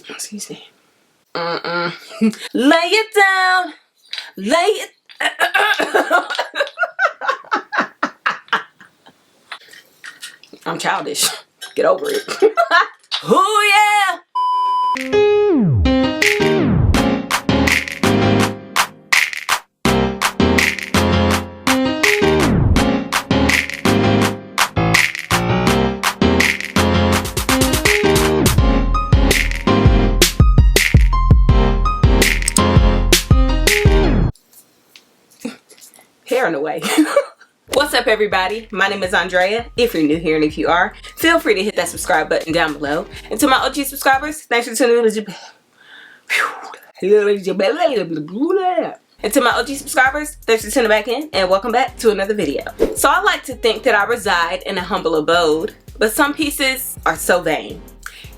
Excuse me. Lay it down. Lay it. I'm childish. Get over it. Oh yeah. Hair in the way. What's up everybody? My name is Andrea. If you're new here and if you are, feel free to hit that subscribe button down below. And to my OG subscribers, thanks for tuning in. And to my OG subscribers, thanks for tuning back in and welcome back to another video. So I like to think that I reside in a humble abode, but some pieces are so vain.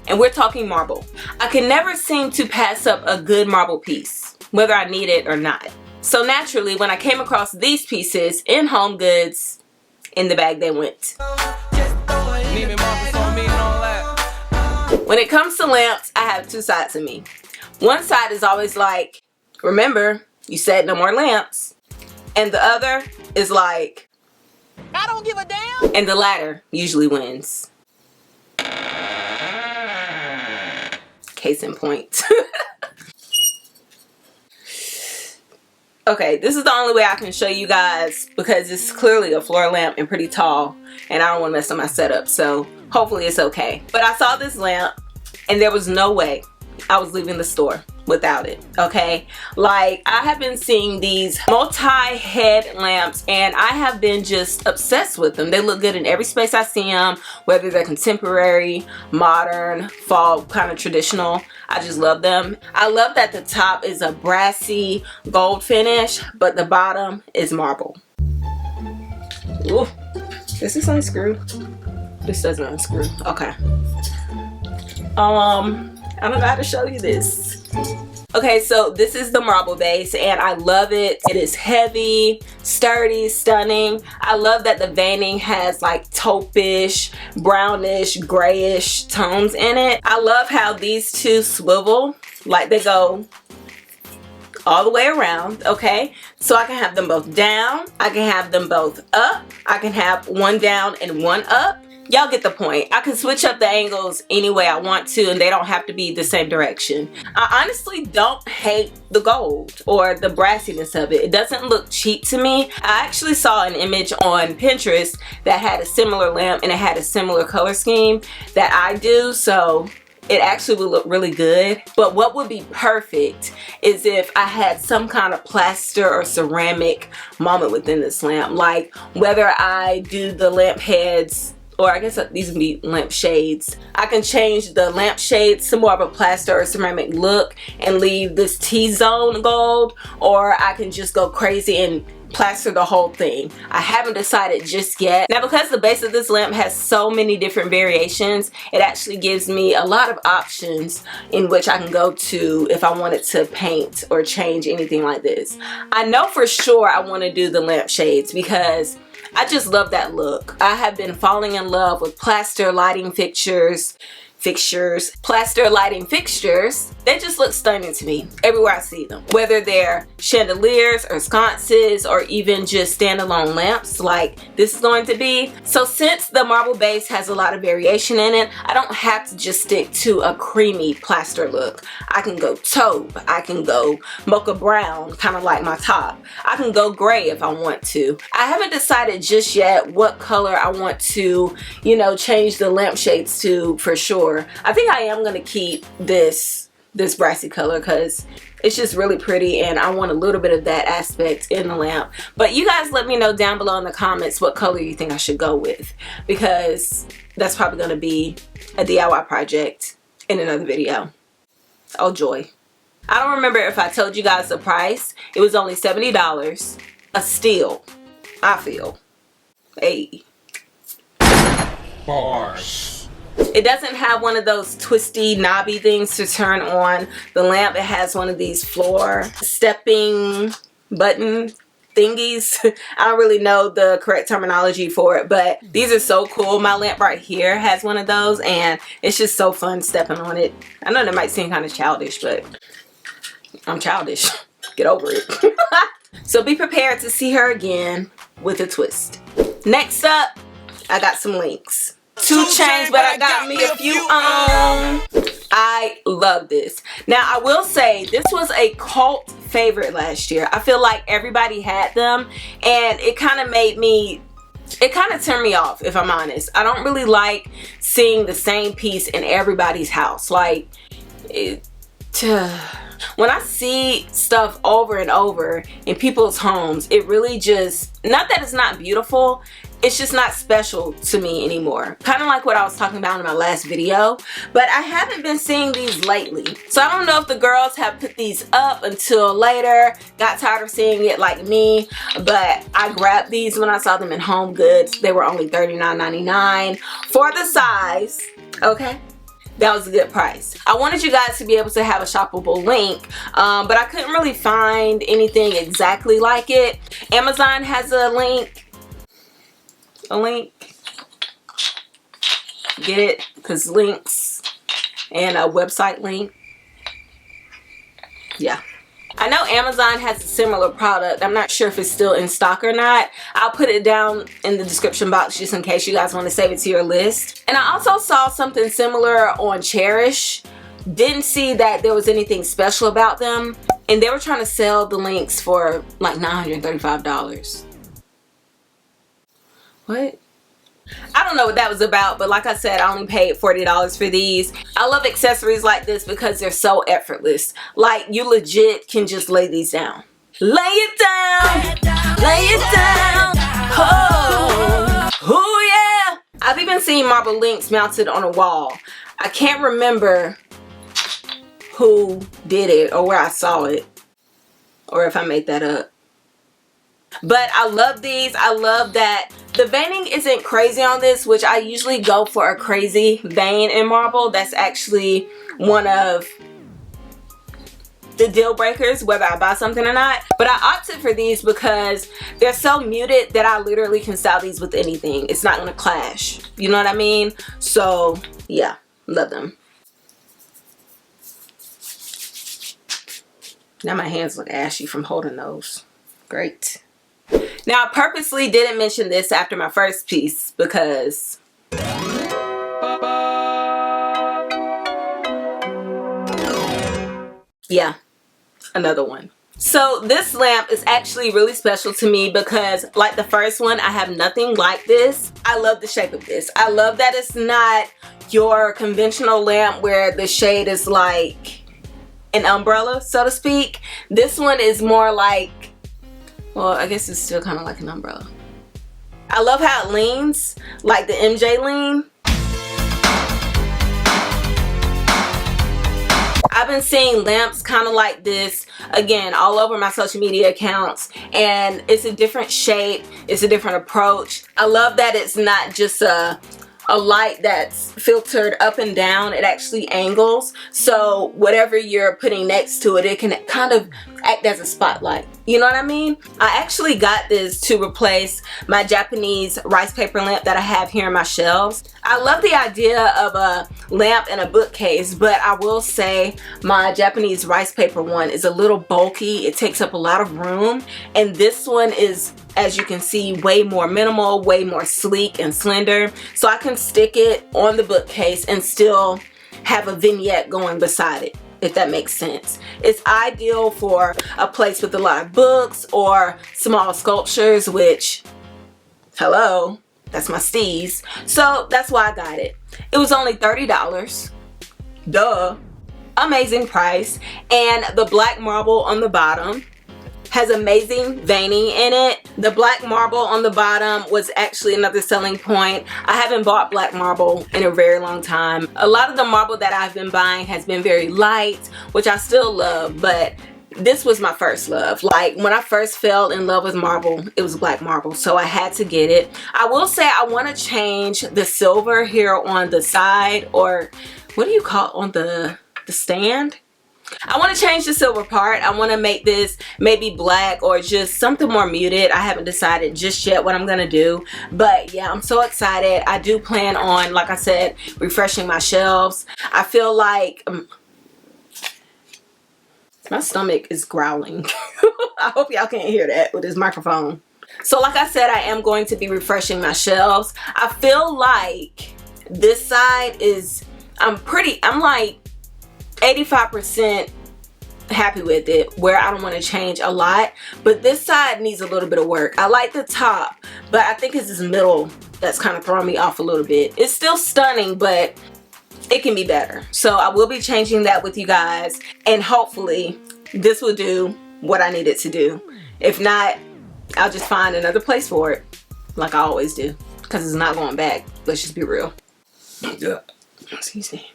And we're talking marble. I can never seem to pass up a good marble piece, whether I need it or not. So naturally, when I came across these pieces in HomeGoods, in the bag they went. When it comes to lamps, I have two sides of me. One side is always like, remember, you said no more lamps. And the other is like, I don't give a damn. And the latter usually wins. Case in point. Okay, this is the only way I can show you guys because it's clearly a floor lamp and pretty tall and I don't want to mess up my setup, so hopefully it's okay. But I saw this lamp and there was no way I was leaving the store without it, okay? Like, I have been seeing these multi-head lamps and I have been just obsessed with them. They look good in every space I see them, whether they're contemporary, modern, fall, kind of traditional. I just love them. I love that the top is a brassy gold finish, but the bottom is marble. Ooh, does this unscrew? This doesn't unscrew. Okay. I don't know how to show you this. Okay, so this is the marble base and I love it. It is heavy, sturdy, stunning. I love that the veining has like taupe-ish, brownish, grayish tones in it. I love how these two swivel, like they go all the way around, okay? So I can have them both down, I can have them both up, I can have one down and one up. Y'all get the point. I can switch up the angles any way I want to and they don't have to be the same direction. I honestly don't hate the gold or the brassiness of it. It doesn't look cheap to me. I actually saw an image on Pinterest that had a similar lamp and it had a similar color scheme that I do, so it actually would look really good. But what would be perfect is if I had some kind of plaster or ceramic moment within this lamp, like whether I do the lamp heads, or I guess these would be lamp shades. I can change the lamp shades to more of a plaster or ceramic look and leave this T-zone gold, or I can just go crazy and plaster the whole thing. I haven't decided just yet. Now, because the base of this lamp has so many different variations, it actually gives me a lot of options in which I can go to if I wanted to paint or change anything like this. I know for sure I want to do the lamp shades because I just love that look. I have been falling in love with plaster lighting fixtures. Plaster lighting fixtures. They just look stunning to me everywhere I see them. Whether they're chandeliers or sconces or even just standalone lamps like this is going to be. So since the marble base has a lot of variation in it, I don't have to just stick to a creamy plaster look. I can go taupe, I can go mocha brown, kind of like my top. I can go gray if I want to. I haven't decided just yet what color I want to, you know, change the lampshades to for sure. I think I am going to keep this brassy color because it's just really pretty and I want a little bit of that aspect in the lamp. But you guys let me know down below in the comments what color you think I should go with, because that's probably going to be a DIY project in another video. Oh joy. I don't remember if I told you guys the price. It was only $70. A steal, I feel. Hey. Bars. It doesn't have one of those twisty, knobby things to turn on the lamp. It has one of these floor stepping button thingies. I don't really know the correct terminology for it, but these are so cool. My lamp right here has one of those, and it's just so fun stepping on it. I know that might seem kind of childish, but I'm childish. Get over it. So be prepared to see her again with a twist. Next up, I got some links. 2 Chainz, but I got me a few on. I love this. Now, I will say this was a cult favorite last year. I feel like everybody had them, and it kind of made me, it kind of turned me off, if I'm honest. I don't really like seeing the same piece in everybody's house. Like, when I see stuff over and over in people's homes, it really just, not that it's not beautiful, it's just not special to me anymore. Kind of like what I was talking about in my last video, but I haven't been seeing these lately. So I don't know if the girls have put these up until later, got tired of seeing it like me, but I grabbed these when I saw them in HomeGoods. They were only $39.99 for the size, okay? That was a good price. I wanted you guys to be able to have a shoppable link, but I couldn't really find anything exactly like it. Amazon has a link. Get it? Because links and a website link. Yeah. I know Amazon has a similar product. I'm not sure if it's still in stock or not. I'll put it down in the description box just in case you guys want to save it to your list. And I also saw something similar on Cherish. Didn't see that there was anything special about them. And they were trying to sell the links for like $935. What? I don't know what that was about, but like I said, I only paid $40 for these. I love accessories like this because they're so effortless. Like, you legit can just lay these down. Lay it down! Lay it down! Oh yeah! I've even seen marble links mounted on a wall. I can't remember who did it or where I saw it, or if I made that up. But I love these. I love that the veining isn't crazy on this, which I usually go for a crazy vein in marble. That's actually one of the deal breakers, whether I buy something or not. But I opted for these because they're so muted that I literally can style these with anything. It's not gonna clash. You know what I mean? So yeah, love them. Now my hands look ashy from holding those. Great. Now, I purposely didn't mention this after my first piece because yeah, another one. So this lamp is actually really special to me because, like the first one, I have nothing like this. I love the shape of this. I love that it's not your conventional lamp where the shade is like an umbrella, so to speak. This one is more like, well, I guess it's still kind of like an umbrella. I love how it leans, like the MJ lean. I've been seeing lamps kind of like this, again, all over my social media accounts, and it's a different shape, it's a different approach. I love that it's not just a light that's filtered up and down. It actually angles, so whatever you're putting next to it, it can kind of act as a spotlight. You know what I mean? I actually got this to replace my Japanese rice paper lamp that I have here in my shelves. I love the idea of a lamp and a bookcase, but I will say my Japanese rice paper one is a little bulky. It takes up a lot of room, and this one is, as you can see, way more minimal, way more sleek and slender. So I can stick it on the bookcase and still have a vignette going beside it, if that makes sense. It's ideal for a place with a lot of books or small sculptures, which, hello, that's my steez. So that's why I got it. It was only $30. Duh. Amazing price. And the black marble on the bottom has amazing veining in it. The black marble on the bottom was actually another selling point. I haven't bought black marble in a very long time. A lot of the marble that I've been buying has been very light, which I still love, but this was my first love. Like, when I first fell in love with marble, it was black marble, so I had to get it. I will say I want to change the silver here on the side, or what do you call it, on the stand? I want to change the silver part. I want to make this maybe black or just something more muted. I haven't decided just yet what I'm going to do. But yeah, I'm so excited. I do plan on, like I said, refreshing my shelves. I feel like my stomach is growling. I hope y'all can't hear that with this microphone. So like I said, I am going to be refreshing my shelves. I feel like this side is, I'm like 85% happy with it, where I don't want to change a lot. But this side needs a little bit of work. I like the top, but I think it's this middle that's kind of throwing me off a little bit. It's still stunning, but it can be better. So I will be changing that with you guys, and hopefully this will do what I need it to do. If not, I'll just find another place for it, like I always do, because it's not going back. Let's just be real. Yeah. Excuse me.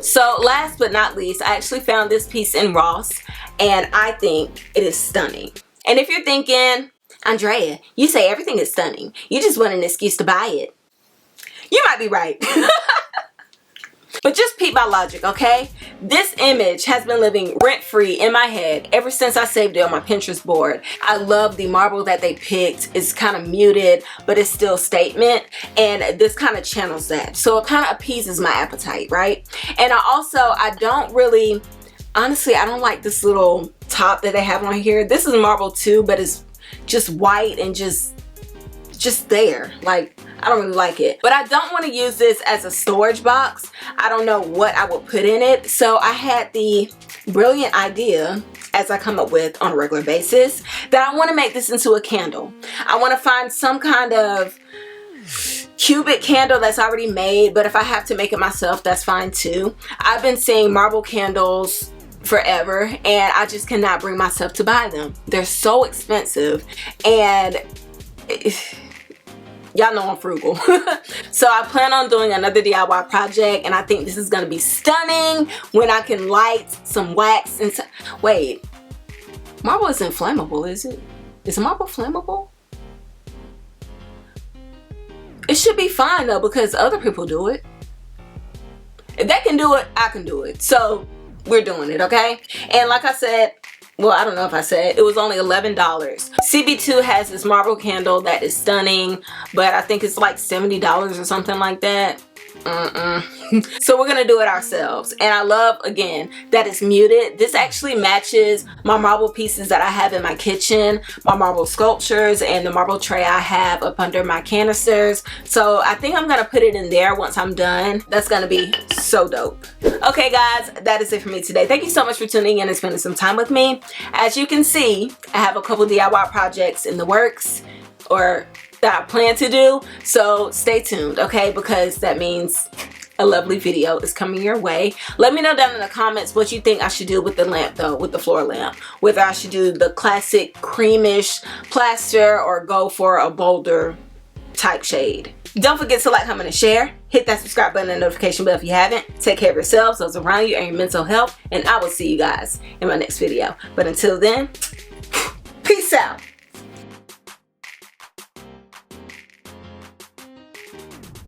So last but not least, I actually found this piece in Ross, and I think it is stunning. And if you're thinking, Andrea, you say everything is stunning, you just want an excuse to buy it, you might be right. But just peep my logic, okay? This image has been living rent-free in my head ever since I saved it on my Pinterest board. I love the marble that they picked. It's kind of muted, but it's still statement. And this kind of channels that. So it kind of appeases my appetite, right? And I don't really, honestly, I don't like this little top that they have on here. This is marble too, but it's just white and just there. Like, I don't really like it. But I don't want to use this as a storage box. I don't know what I would put in it. So I had the brilliant idea, as I come up with on a regular basis, that I want to make this into a candle. I want to find some kind of cubic candle that's already made, but if I have to make it myself, that's fine too. I've been seeing marble candles forever, and I just cannot bring myself to buy them. They're so expensive, and y'all know I'm frugal. So I plan on doing another DIY project, and I think this is going to be stunning when I can light some wax inside. Wait, marble isn't flammable, is it? Is marble flammable? It should be fine though, because other people do it. If they can do it, I can do it. So we're doing it, okay? And like I said, well, I don't know if I said, it was only $11. CB2 has this marble candle that is stunning, but I think it's like $70 or something like that. So we're gonna do it ourselves. And I love, again, that it's muted. This actually matches my marble pieces that I have in my kitchen, my marble sculptures, and the marble tray I have up under my canisters. So I think I'm gonna put it in there once I'm done. That's gonna be so dope. Okay guys, that is it for me today. Thank you so much for tuning in and spending some time with me. As you can see, I have a couple DIY projects in the works, or that I plan to do, so stay tuned, okay, because that means a lovely video is coming your way. Let me know down in the comments what you think I should do with the lamp though, with the floor lamp. Whether I should do the classic creamish plaster or go for a bolder type shade. Don't forget to like, comment, and share. Hit that subscribe button and notification bell if you haven't. Take care of yourselves, those around you, and your mental health, and I will see you guys in my next video. But until then, peace out.